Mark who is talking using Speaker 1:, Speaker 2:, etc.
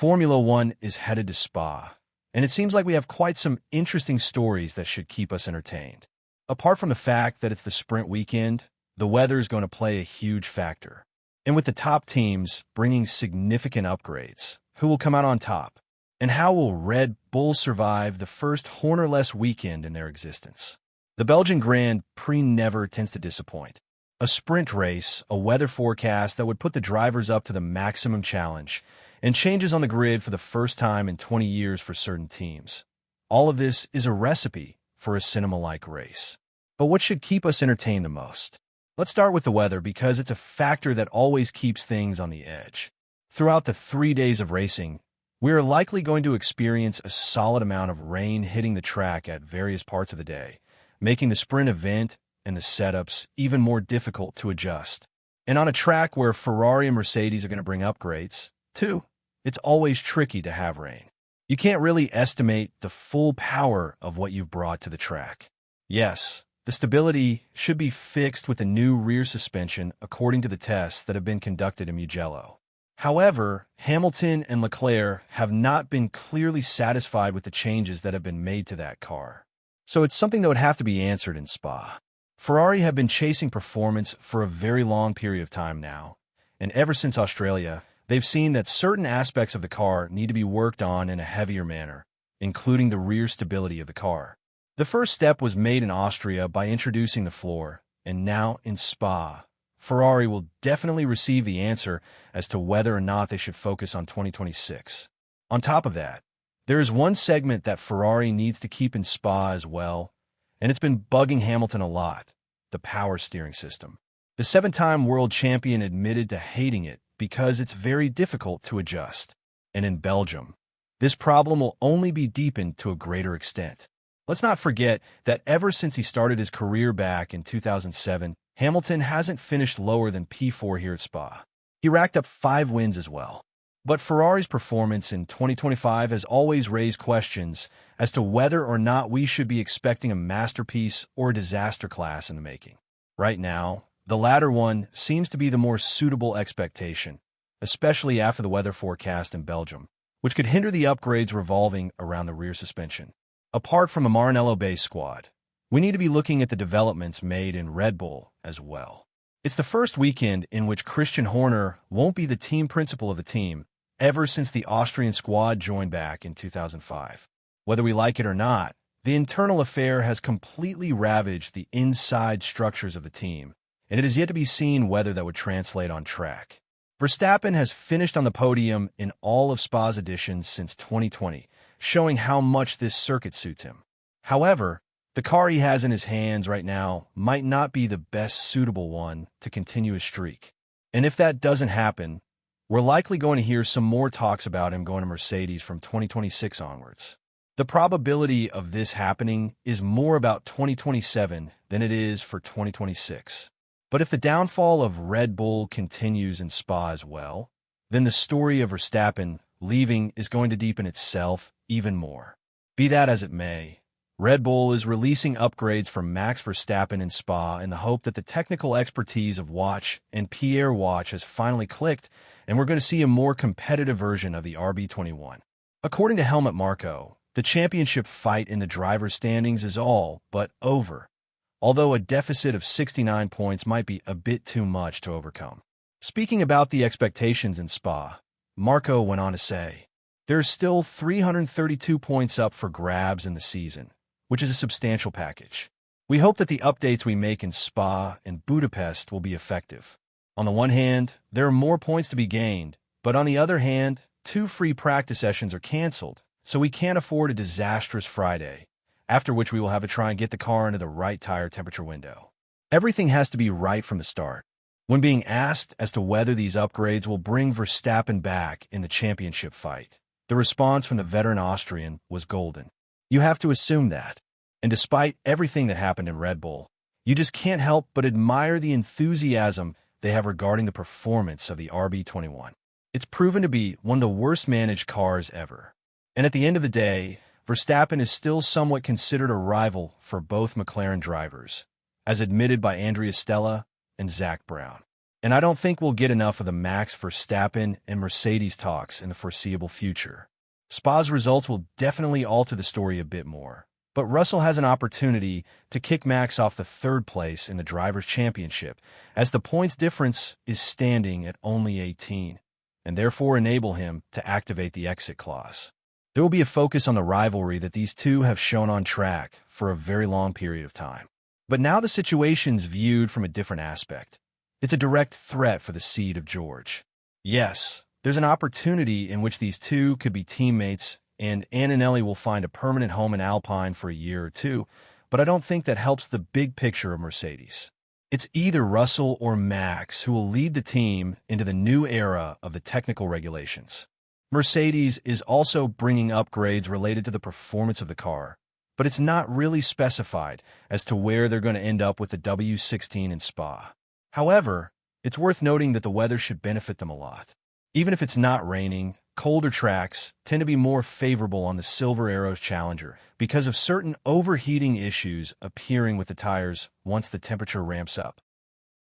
Speaker 1: Formula One is headed to Spa, and it seems like we have quite some interesting stories that should keep us entertained. Apart from the fact that it's the sprint weekend, the weather is going to play a huge factor. And with the top teams bringing significant upgrades, who will come out on top? And how will Red Bull survive the first Horner-less weekend in their existence? The Belgian Grand Prix never tends to disappoint. A sprint race, a weather forecast that would put the drivers up to the maximum challenge, and changes on the grid for the first time in 20 years for certain teams. All of this is a recipe for a cinema-like race. But what should keep us entertained the most? Let's start with the weather because it's a factor that always keeps things on the edge. Throughout the 3 days of racing, we are likely going to experience a solid amount of rain hitting the track at various parts of the day, making the sprint event and the setups even more difficult to adjust. And on a track where Ferrari and Mercedes are going to bring upgrades, too, it's always tricky to have rain. You can't really estimate the full power of what you've brought to the track. Yes, the stability should be fixed with a new rear suspension according to the tests that have been conducted in Mugello. However, Hamilton and Leclerc have not been clearly satisfied with the changes that have been made to that car. So it's something that would have to be answered in Spa. Ferrari have been chasing performance for a very long period of time now, and ever since Australia, they've seen that certain aspects of the car need to be worked on in a heavier manner, including the rear stability of the car. The first step was made in Austria by introducing the floor, and now in Spa, Ferrari will definitely receive the answer as to whether or not they should focus on 2026. On top of that, there is one segment that Ferrari needs to keep in Spa as well, and it's been bugging Hamilton a lot: the power steering system. The 7-time world champion admitted to hating it because it's very difficult to adjust. And in Belgium, this problem will only be deepened to a greater extent. Let's not forget that ever since he started his career back in 2007, Hamilton hasn't finished lower than P4 here at Spa. He racked up 5 wins as well. But Ferrari's performance in 2025 has always raised questions as to whether or not we should be expecting a masterpiece or a disaster class in the making. Right now, the latter one seems to be the more suitable expectation, especially after the weather forecast in Belgium, which could hinder the upgrades revolving around the rear suspension. Apart from a Maranello-based squad, we need to be looking at the developments made in Red Bull as well. It's the first weekend in which Christian Horner won't be the team principal of the team ever since the Austrian squad joined back in 2005. Whether we like it or not, the internal affair has completely ravaged the inside structures of the team, and it is yet to be seen whether that would translate on track. Verstappen has finished on the podium in all of Spa's editions since 2020, showing how much this circuit suits him. However, the car he has in his hands right now might not be the best suitable one to continue his streak. And if that doesn't happen, we're likely going to hear some more talks about him going to Mercedes from 2026 onwards. The probability of this happening is more about 2027 than it is for 2026. But if the downfall of Red Bull continues in Spa as well, then the story of Verstappen leaving is going to deepen itself even more. Be that as it may, Red Bull is releasing upgrades for Max Verstappen in Spa in the hope that the technical expertise of Watch and Pierre Watch has finally clicked, and we're going to see a more competitive version of the RB21. According to Helmut Marko, the championship fight in the driver's standings is all but over, although a deficit of 69 points might be a bit too much to overcome. Speaking about the expectations in Spa, Marko went on to say, "There's still 332 points up for grabs in the season, which is a substantial package. We hope that the updates we make in Spa and Budapest will be effective. On the one hand, there are more points to be gained, but on the other hand, 2 free practice sessions are canceled, so we can't afford a disastrous Friday, after which we will have to try and get the car into the right tire temperature window. Everything has to be right from the start." When being asked as to whether these upgrades will bring Verstappen back in the championship fight, the response from the veteran Austrian was golden. You have to assume that. And despite everything that happened in Red Bull, you just can't help but admire the enthusiasm they have regarding the performance of the RB21. It's proven to be one of the worst managed cars ever. And at the end of the day, Verstappen is still somewhat considered a rival for both McLaren drivers, as admitted by Andrea Stella and Zach Brown. And I don't think we'll get enough of the Max Verstappen and Mercedes talks in the foreseeable future. Spa's results will definitely alter the story a bit more. But Russell has an opportunity to kick Max off the third place in the Drivers' Championship, as the points difference is standing at only 18, and therefore enable him to activate the exit clause. There will be a focus on the rivalry that these two have shown on track for a very long period of time. But now the situation's viewed from a different aspect. It's a direct threat for the seat of George. Yes, there's an opportunity in which these two could be teammates, and Antonelli will find a permanent home in Alpine for a year or two, but I don't think that helps the big picture of Mercedes. It's either Russell or Max who will lead the team into the new era of the technical regulations. Mercedes is also bringing upgrades related to the performance of the car, but it's not really specified as to where they're going to end up with the W16 in Spa. However, it's worth noting that the weather should benefit them a lot. Even if it's not raining, colder tracks tend to be more favorable on the Silver Arrows Challenger because of certain overheating issues appearing with the tires once the temperature ramps up.